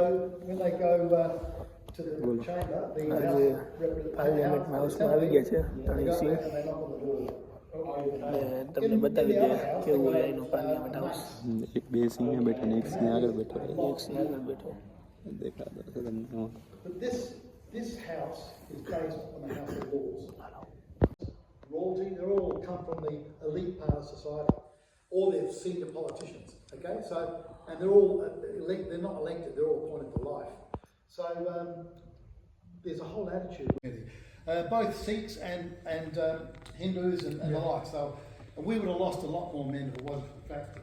When they go to the chamber, the parliament હાઉસમાં આવી ગયા છે ત્રણેય સિંહ તમને બતાવી દે કેવું હોય એનું પાર્લામેન્ટ હાઉસ. બે સિંહ બેઠા ને એક સિંહ આગળ બેઠો એક સિંહ આગળ બેઠો. દેખાતો છે તમને. But this house is based on the House of Lords. Royalty, they're all come from the elite part of society, or they're senior politicians. Okay, so and they're all they're not elected; they're all appointed for life. So there's a whole attitude. Both Sikhs and Hindus and the like. So we would have lost a lot more men if it wasn't for the fact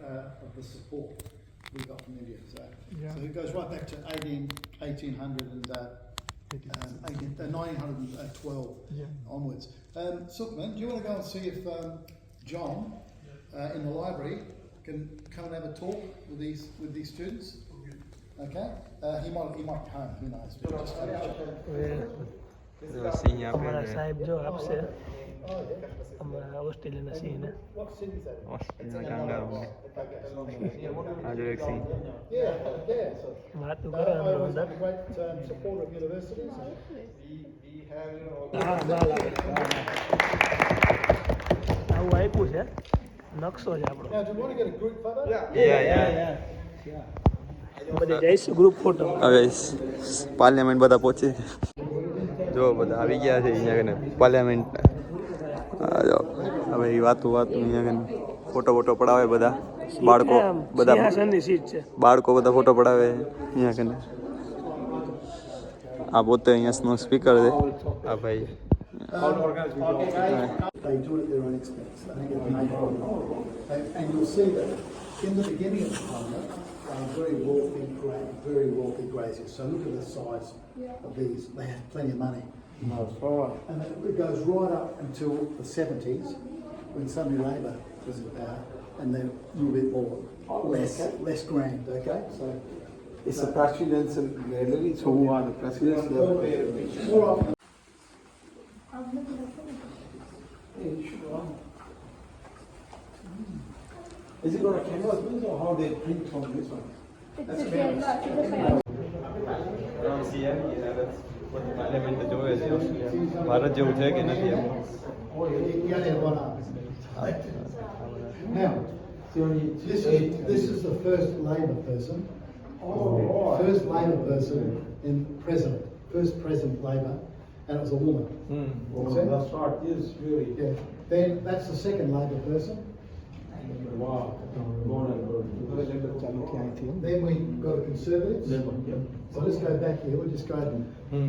of the support we got from India. So it goes right back to 1800 and 1912 onwards. Sukhman, do you want to go and see if John in the library can come and have a talk with these students? Okay. He might be home. Who knows? અમારા સાહેબ જો આપશે અમારા ઓસ્ટ્રેલિયાના સિંહને. વાતું કરો અંદર અંદર. આવું આપ્યું છે નકશો છે આપણો. બધા જઈશું ગ્રુપ ફોટો. હવે પાર્લામેન્ટ બધા પહોંચે જો બધા આવી ગયા છે અહીંયા કને પાર્લામેન્ટ. જો હવે એ વાતું અહીંયા કને ફોટો પડાવે બધા બાળકો બધા ફોટો પડાવે અહીંયા કને. આ પોતે અહીંયા સ્પીકર છે આ ભાઈ. They do it at their own expense. I think it's made and you'll see that in the beginning of the parliament, very wealthy graziers. So look at the size of these. They have plenty of money. And it goes right up until the 70s when Sunday Labor was in power, and then a little bit more, less grand. Okay, so it's a presidential gallery. So who are the presidents? Is it going to canvas or how they print from this one? Parliament જોવે છે ભારત જેવું છે કે નથી એમ. Now, this is the first Labor person. First Labor person in president. First president Labor, and it was a woman. That's what is really. Yeah. Then that's the second Labor person. Wow. Then we got a Conservatives. So let's go back here. We'll just go.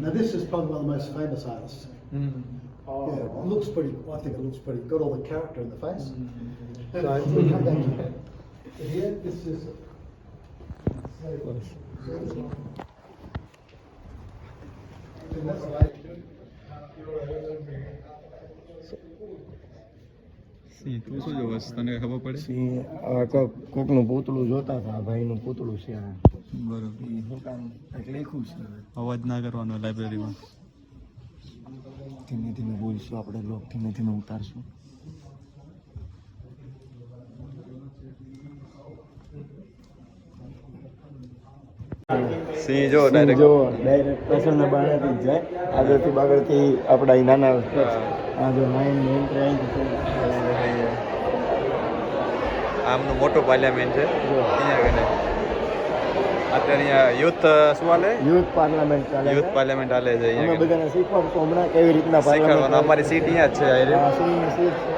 Now this is probably one of the most famous artists. Yeah, it looks pretty. I think it looks pretty. Got all the character in the face. And we come back here. This is. તું શું જોવસ તને ખબર પડે? કોકનું પૂતળું જોતા હતા ભાઈનું પૂતળું છે બરોબર. શું કામ લખ્યું છે અવાજ ના કરવાનો લાઇબ્રેરીમાં. ધીમે ધીમે બોલશું આપણે લોક ધીમે ધીમે ઉતારશું. સિંહ જો ડાયરેક્ટ પેશનને બાળાથી જ જાય આગળથી બાગળથી આપણા નાના આ જો લાઈન આમનું મોટું પાર્લામેન્ટ છે અહીંયા કને. અત્યારે અહીંયા યુથ શું હાલે? યુથ પાર્લામેન્ટ ચાલે. યુથ પાર્લામેન્ટ હાલે છે અમે અહીંયા. બધાને શીખવાડશું હમણાં કેવી રીતના શીખવાડવાનું. અમારી સીટ અહીંયા જ છે. સિંહની સીટ છે.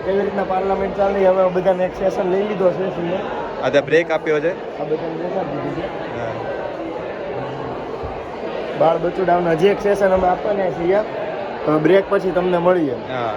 કેવી રીતના પાર્લામેન્ટ ચાલે હવે બધાને એક સેશન લઈ લીધો છે સિંહે. અત્યારે બ્રેક આપ્યો છે. આ બધાને બ્રેક આપી દીધી છે. બાળ બચ્ચુડાઓના હજી એક સેશન અમે આપવાના છીએ. બ્રેક પછી તમને મળીએ. હા